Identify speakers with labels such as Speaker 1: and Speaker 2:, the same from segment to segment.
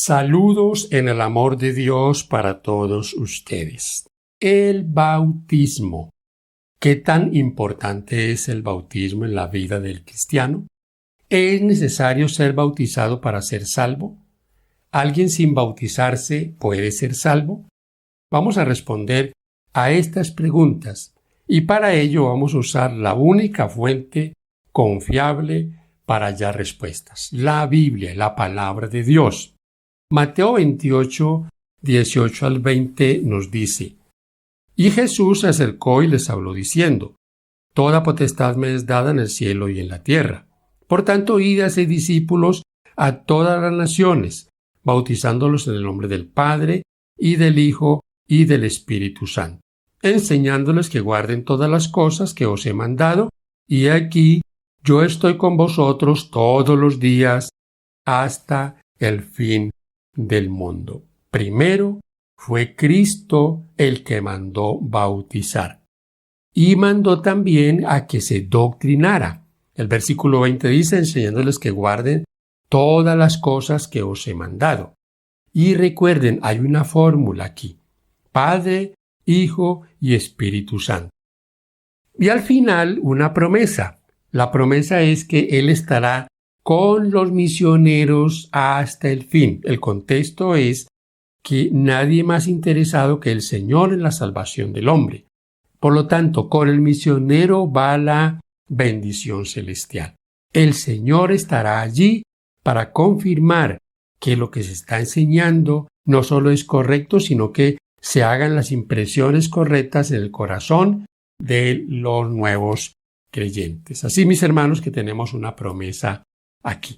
Speaker 1: Saludos en el amor de Dios para todos ustedes. El bautismo. ¿Qué tan importante es el bautismo en la vida del cristiano? ¿Es necesario ser bautizado para ser salvo? ¿Alguien sin bautizarse puede ser salvo? Vamos a responder a estas preguntas y para ello vamos a usar la única fuente confiable para hallar respuestas, la Biblia, la palabra de Dios. Mateo 28, 18 al 20 nos dice: Y Jesús se acercó y les habló diciendo: Toda potestad me es dada en el cielo y en la tierra. Por tanto, id y haced discípulos a todas las naciones, bautizándolos en el nombre del Padre, y del Hijo, y del Espíritu Santo, enseñándoles que guarden todas las cosas que os he mandado, y aquí yo estoy con vosotros todos los días hasta el fin del mundo. Primero fue Cristo el que mandó bautizar y mandó también a que se doctrinara. El versículo 20 dice: enseñándoles que guarden todas las cosas que os he mandado. Y recuerden, hay una fórmula aquí: Padre, Hijo y Espíritu Santo. Y al final una promesa. La promesa es que Él estará con los misioneros hasta el fin. El contexto es que nadie más interesado que el Señor en la salvación del hombre. Por lo tanto, con el misionero va la bendición celestial. El Señor estará allí para confirmar que lo que se está enseñando no solo es correcto, sino que se hagan las impresiones correctas en el corazón de los nuevos creyentes. Así, mis hermanos, que tenemos una promesa aquí.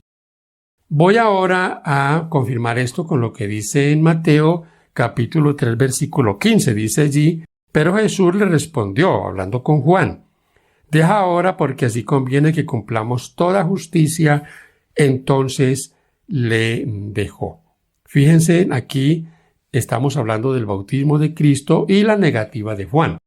Speaker 1: Voy ahora a confirmar esto con lo que dice en Mateo capítulo 3 versículo 15. Dice allí: pero Jesús le respondió, hablando con Juan: deja ahora, porque así conviene que cumplamos toda justicia. Entonces le dejó. Fíjense, aquí estamos hablando del bautismo de Cristo y la negativa de Juan.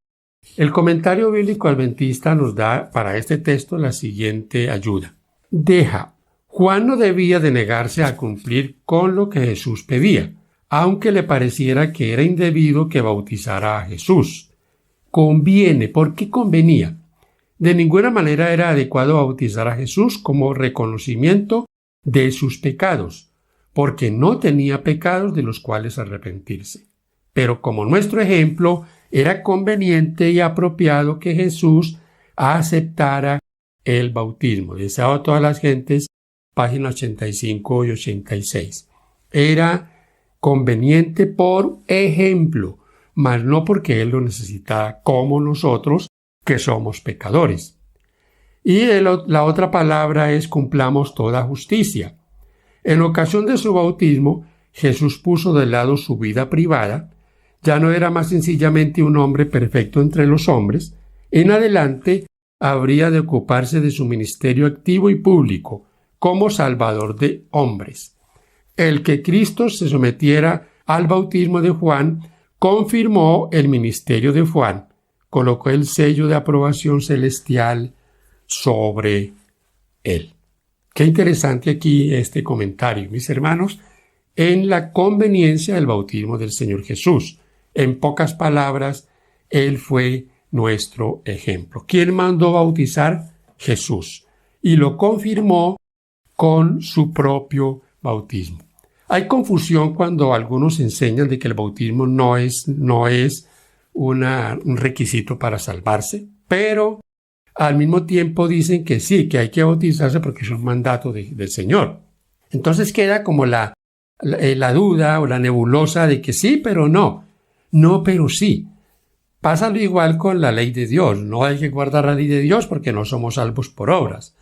Speaker 1: El comentario bíblico adventista nos da para este texto la siguiente ayuda. Deja. Juan no debía de negarse a cumplir con lo que Jesús pedía, aunque le pareciera que era indebido que bautizara a Jesús. Conviene. ¿Por qué convenía? De ninguna manera era adecuado bautizar a Jesús como reconocimiento de sus pecados, porque no tenía pecados de los cuales arrepentirse. Pero como nuestro ejemplo, era conveniente y apropiado que Jesús aceptara el bautismo. Deseado a todas las gentes, páginas 85 y 86. Era conveniente por ejemplo, mas no porque Él lo necesitaba como nosotros, que somos pecadores. Y la otra palabra es cumplamos toda justicia. En ocasión de su bautismo, Jesús puso de lado su vida privada. Ya no era más sencillamente un hombre perfecto entre los hombres. En adelante habría de ocuparse de su ministerio activo y público como Salvador de hombres. El que Cristo se sometiera al bautismo de Juan confirmó el ministerio de Juan, colocó el sello de aprobación celestial sobre él. Qué interesante aquí este comentario, mis hermanos, en la conveniencia del bautismo del Señor Jesús. En pocas palabras, Él fue nuestro ejemplo. ¿Quién mandó bautizar? Jesús. Y lo confirmó con su propio bautismo. Hay confusión cuando algunos enseñan de que el bautismo no es un requisito para salvarse, pero al mismo tiempo dicen que sí, que hay que bautizarse porque es un mandato del Señor. Entonces queda como la duda o la nebulosa de que sí, pero no. No, pero sí. Pasa lo igual con la ley de Dios. No hay que guardar la ley de Dios porque no somos salvos por obras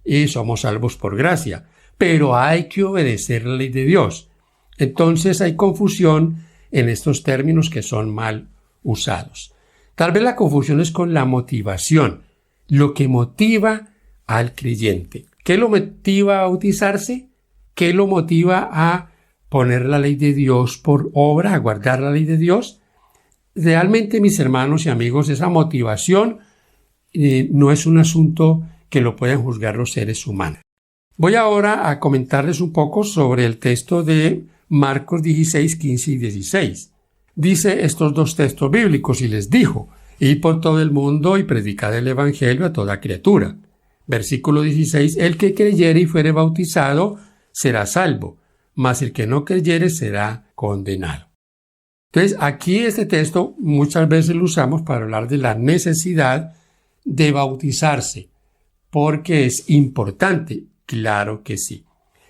Speaker 1: y somos salvos por gracia. Pero hay que obedecer la ley de Dios. Entonces hay confusión en estos términos que son mal usados. Tal vez la confusión es con la motivación, lo que motiva al creyente. ¿Qué lo motiva a bautizarse? ¿Qué lo motiva a poner la ley de Dios por obra, a guardar la ley de Dios? Realmente, mis hermanos y amigos, esa motivación no es un asunto que lo puedan juzgar los seres humanos. Voy ahora a comentarles un poco sobre el texto de Marcos 16, 15 y 16. Dice estos dos textos bíblicos y les dijo: id por todo el mundo y predicad el evangelio a toda criatura. Versículo 16: el que creyere y fuere bautizado será salvo, mas el que no creyere será condenado. Entonces, aquí este texto muchas veces lo usamos para hablar de la necesidad de bautizarse, porque es importante. Claro que sí.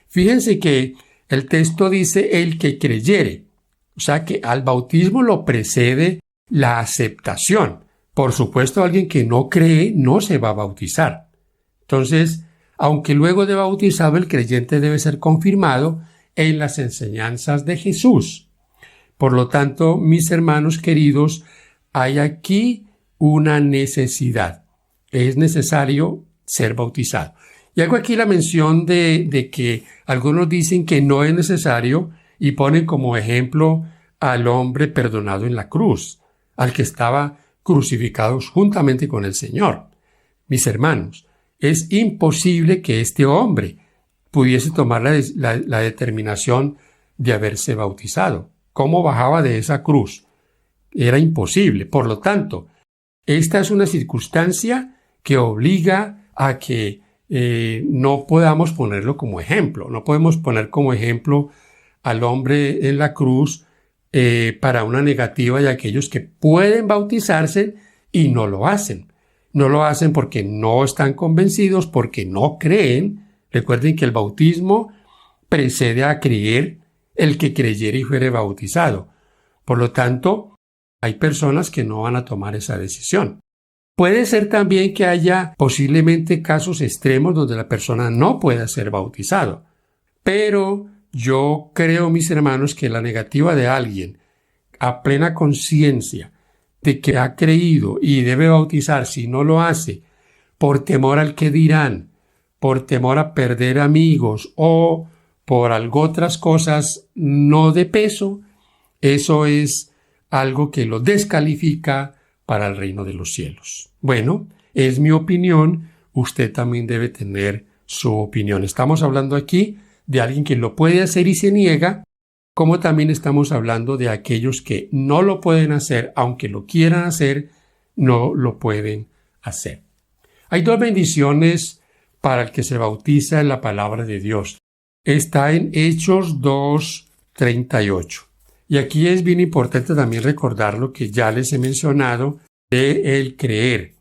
Speaker 1: Fíjense que el texto dice el que creyere, o sea que al bautismo lo precede la aceptación. Por supuesto, alguien que no cree no se va a bautizar. Entonces, aunque luego de bautizado el creyente debe ser confirmado en las enseñanzas de Jesús. Por lo tanto, mis hermanos queridos, hay aquí una necesidad. Es necesario ser bautizado. Y hago aquí la mención de que algunos dicen que no es necesario y ponen como ejemplo al hombre perdonado en la cruz, al que estaba crucificado juntamente con el Señor. Mis hermanos, es imposible que este hombre pudiese tomar la determinación de haberse bautizado. ¿Cómo bajaba de esa cruz? Era imposible. Por lo tanto, esta es una circunstancia que obliga a que no podamos ponerlo como ejemplo. No podemos poner como ejemplo al hombre en la cruz para una negativa de aquellos que pueden bautizarse y no lo hacen. No lo hacen porque no están convencidos, porque no creen. Recuerden que el bautismo precede a creer. El que creyere y fuere bautizado. Por lo tanto, hay personas que no van a tomar esa decisión. Puede ser también que haya posiblemente casos extremos donde la persona no pueda ser bautizado. Pero yo creo, mis hermanos, que la negativa de alguien a plena conciencia de que ha creído y debe bautizar si no lo hace por temor al que dirán, por temor a perder amigos o por algo otras cosas no de peso, eso es algo que lo descalifica para el reino de los cielos. Bueno, es mi opinión, usted también debe tener su opinión. Estamos hablando aquí de alguien que lo puede hacer y se niega, como también estamos hablando de aquellos que no lo pueden hacer, aunque lo quieran hacer, no lo pueden hacer. Hay dos bendiciones para el que se bautiza en la palabra de Dios. Está en Hechos 2:38. Y aquí es bien importante también recordar lo que ya les he mencionado de el creer,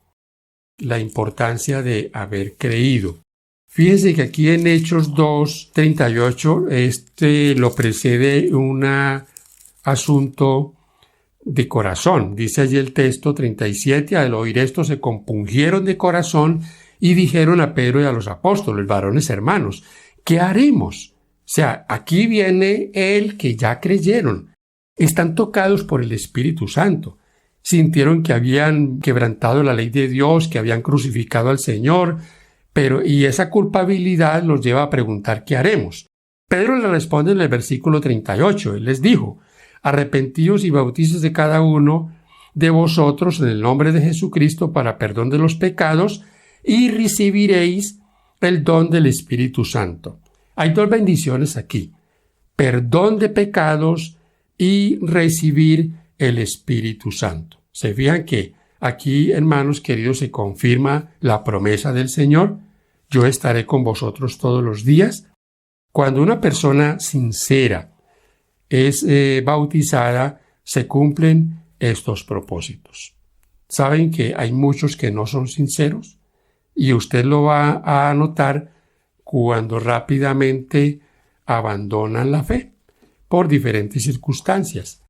Speaker 1: la importancia de haber creído. Fíjense que aquí en Hechos 2:38 lo precede un asunto de corazón. Dice allí el texto 37, al oír esto se compungieron de corazón y dijeron a Pedro y a los apóstoles, varones hermanos, ¿qué haremos? O sea, aquí viene el que ya creyeron. Están tocados por el Espíritu Santo. Sintieron que habían quebrantado la ley de Dios, que habían crucificado al Señor, y esa culpabilidad los lleva a preguntar ¿qué haremos? Pedro le responde en el versículo 38. Él les dijo, arrepentíos y bautícese cada uno de vosotros en el nombre de Jesucristo para perdón de los pecados y recibiréis el don del Espíritu Santo. Hay dos bendiciones aquí, perdón de pecados y recibir el Espíritu Santo. ¿Se fijan que aquí, hermanos queridos, se confirma la promesa del Señor? Yo estaré con vosotros todos los días. Cuando una persona sincera es bautizada, se cumplen estos propósitos. ¿Saben que hay muchos que no son sinceros? Y usted lo va a notar cuando rápidamente abandonan la fe por diferentes circunstancias.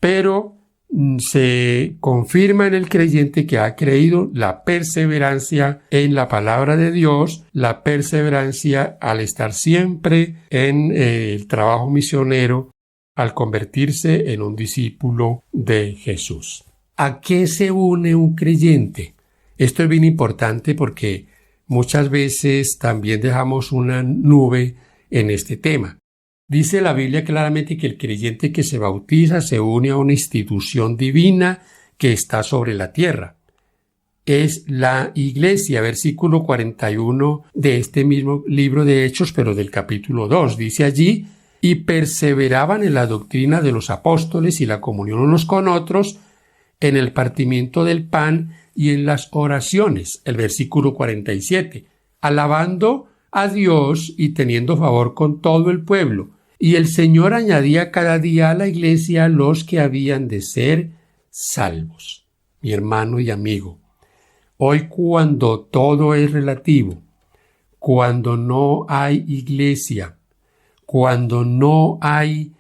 Speaker 1: Pero se confirma en el creyente que ha creído la perseverancia en la palabra de Dios, la perseverancia al estar siempre en el trabajo misionero, al convertirse en un discípulo de Jesús. ¿A qué se une un creyente? Esto es bien importante porque muchas veces también dejamos una nube en este tema. Dice la Biblia claramente que el creyente que se bautiza se une a una institución divina que está sobre la tierra. Es la Iglesia, versículo 41 de este mismo libro de Hechos, pero del capítulo 2. Dice allí, y perseveraban en la doctrina de los apóstoles y la comunión unos con otros, en el partimiento del pan y en las oraciones, el versículo 47, alabando a Dios y teniendo favor con todo el pueblo. Y el Señor añadía cada día a la iglesia los que habían de ser salvos. Mi hermano y amigo, hoy cuando todo es relativo, cuando no hay iglesia, cuando no hay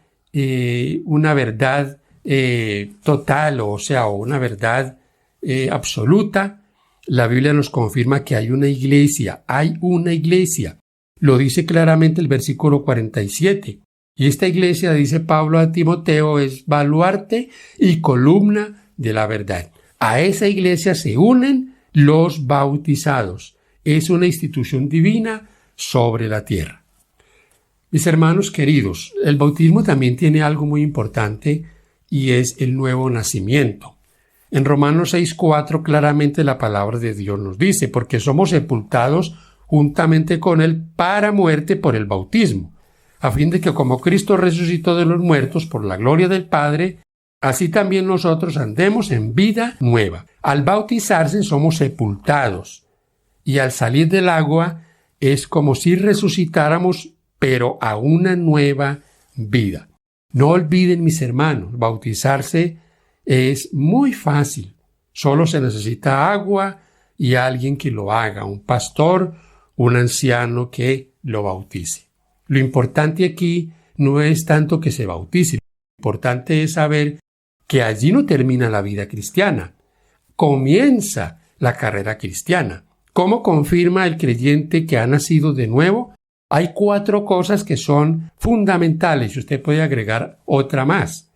Speaker 1: una verdad total, o una verdad absoluta, la Biblia nos confirma que hay una iglesia, Lo dice claramente el versículo 47. Y esta iglesia, dice Pablo a Timoteo, es baluarte y columna de la verdad. A esa iglesia se unen los bautizados. Es una institución divina sobre la tierra. Mis hermanos queridos, el bautismo también tiene algo muy importante y es el nuevo nacimiento. En Romanos 6:4 claramente la palabra de Dios nos dice, porque somos sepultados juntamente con Él para muerte por el bautismo, a fin de que como Cristo resucitó de los muertos por la gloria del Padre, así también nosotros andemos en vida nueva. Al bautizarse somos sepultados y al salir del agua es como si resucitáramos, pero a una nueva vida. No olviden, mis hermanos, bautizarse es muy fácil. Solo se necesita agua y alguien que lo haga, un pastor, un anciano que lo bautice. Lo importante aquí no es tanto que se bautice, lo importante es saber que allí no termina la vida cristiana, comienza la carrera cristiana. ¿Cómo confirma el creyente que ha nacido de nuevo? Hay 4 cosas que son fundamentales y usted puede agregar otra más.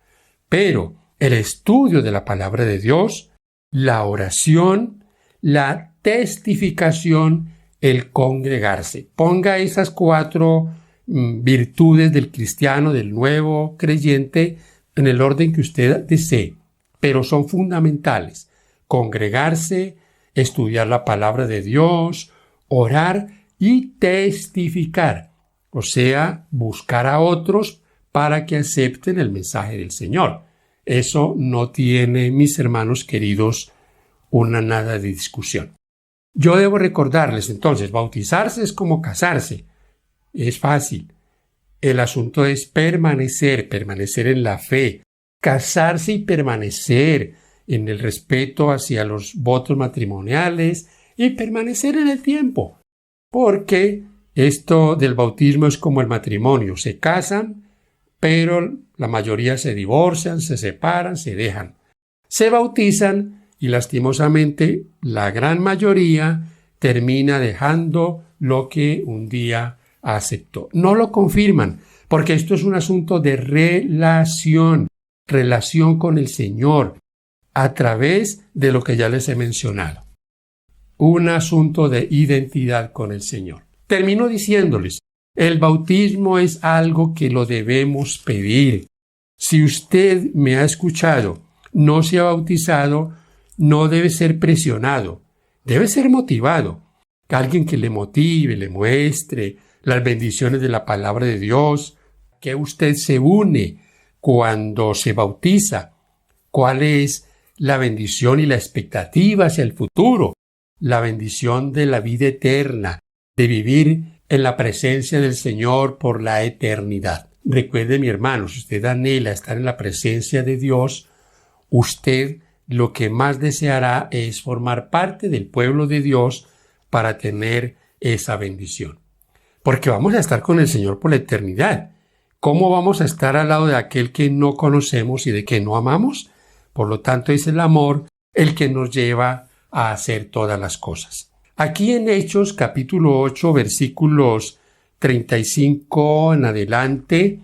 Speaker 1: Pero el estudio de la palabra de Dios, la oración, la testificación, el congregarse. Ponga esas 4 virtudes del cristiano, del nuevo creyente, en el orden que usted desee, pero son fundamentales. Congregarse, estudiar la palabra de Dios, orar y testificar, o sea, buscar a otros para que acepten el mensaje del Señor. Eso no tiene, mis hermanos queridos, nada de discusión. Yo debo recordarles entonces, bautizarse es como casarse. Es fácil. El asunto es permanecer en la fe, casarse y permanecer en el respeto hacia los votos matrimoniales y permanecer en el tiempo. Porque esto del bautismo es como el matrimonio. Se casan, pero la mayoría se divorcian, se separan, se dejan. Se bautizan y lastimosamente la gran mayoría termina dejando lo que un día aceptó. No lo confirman, porque esto es un asunto de relación con el Señor, a través de lo que ya les he mencionado. Un asunto de identidad con el Señor. Termino diciéndoles, el bautismo es algo que lo debemos pedir. Si usted me ha escuchado, no se ha bautizado, no debe ser presionado, debe ser motivado. Alguien que le motive, le muestre las bendiciones de la palabra de Dios, que usted se une cuando se bautiza, cuál es la bendición y la expectativa hacia el futuro, la bendición de la vida eterna, de vivir en la presencia del Señor por la eternidad. Recuerde, mi hermano, si usted anhela estar en la presencia de Dios, usted lo que más deseará es formar parte del pueblo de Dios para tener esa bendición. Porque vamos a estar con el Señor por la eternidad. ¿Cómo vamos a estar al lado de aquel que no conocemos y de que no amamos? Por lo tanto, es el amor el que nos lleva a hacer todas las cosas. Aquí en Hechos capítulo 8, versículos 35 en adelante,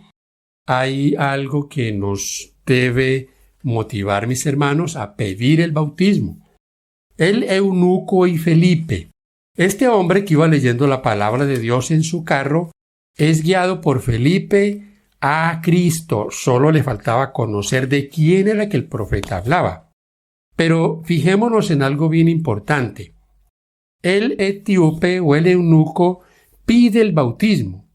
Speaker 1: hay algo que nos debe motivar, mis hermanos, a pedir el bautismo. El eunuco y Felipe. Este hombre que iba leyendo la palabra de Dios en su carro es guiado por Felipe a Cristo. Solo le faltaba conocer de quién era que el profeta hablaba. Pero fijémonos en algo bien importante. El etíope o el eunuco pide el bautismo.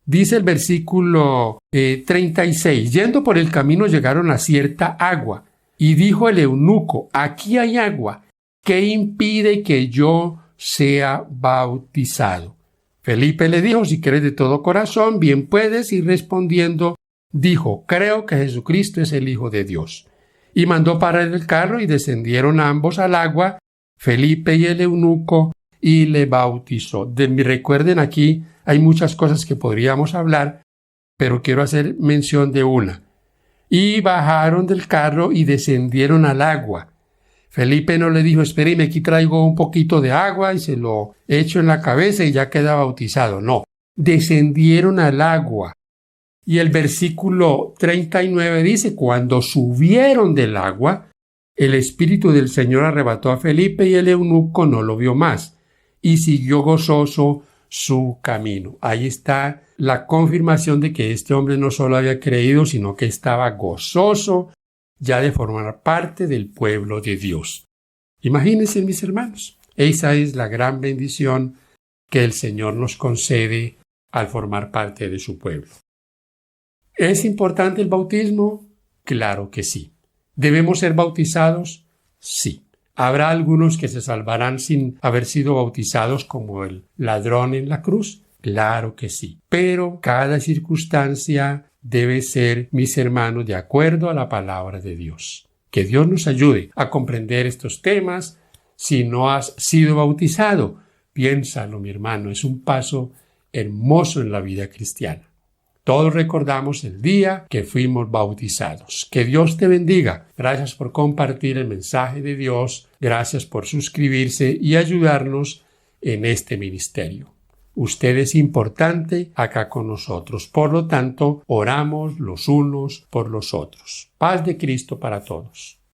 Speaker 1: Dice el versículo 36, yendo por el camino llegaron a cierta agua, y dijo el eunuco, aquí hay agua, ¿qué impide que yo sea bautizado? Felipe le dijo, si crees de todo corazón, bien puedes, y respondiendo, dijo, creo que Jesucristo es el Hijo de Dios. Y mandó parar el carro y descendieron ambos al agua, Felipe y el eunuco, y le bautizó. Recuerden, aquí hay muchas cosas que podríamos hablar, pero quiero hacer mención de una. Y bajaron del carro y descendieron al agua. Felipe no le dijo, espéreme, aquí traigo un poquito de agua y se lo echo en la cabeza y ya queda bautizado. No, descendieron al agua. Y el versículo 39 dice, cuando subieron del agua, el Espíritu del Señor arrebató a Felipe y el eunuco no lo vio más, y siguió gozoso su camino. Ahí está la confirmación de que este hombre no solo había creído, sino que estaba gozoso ya de formar parte del pueblo de Dios. Imagínense, mis hermanos, esa es la gran bendición que el Señor nos concede al formar parte de su pueblo. ¿Es importante el bautismo? Claro que sí. ¿Debemos ser bautizados? Sí. ¿Habrá algunos que se salvarán sin haber sido bautizados como el ladrón en la cruz? Claro que sí. Pero cada circunstancia debe ser, mis hermanos, de acuerdo a la palabra de Dios. Que Dios nos ayude a comprender estos temas. Si no has sido bautizado, piénsalo, mi hermano, es un paso hermoso en la vida cristiana. Todos recordamos el día que fuimos bautizados. Que Dios te bendiga. Gracias por compartir el mensaje de Dios. Gracias por suscribirse y ayudarnos en este ministerio. Usted es importante acá con nosotros. Por lo tanto, oramos los unos por los otros. Paz de Cristo para todos.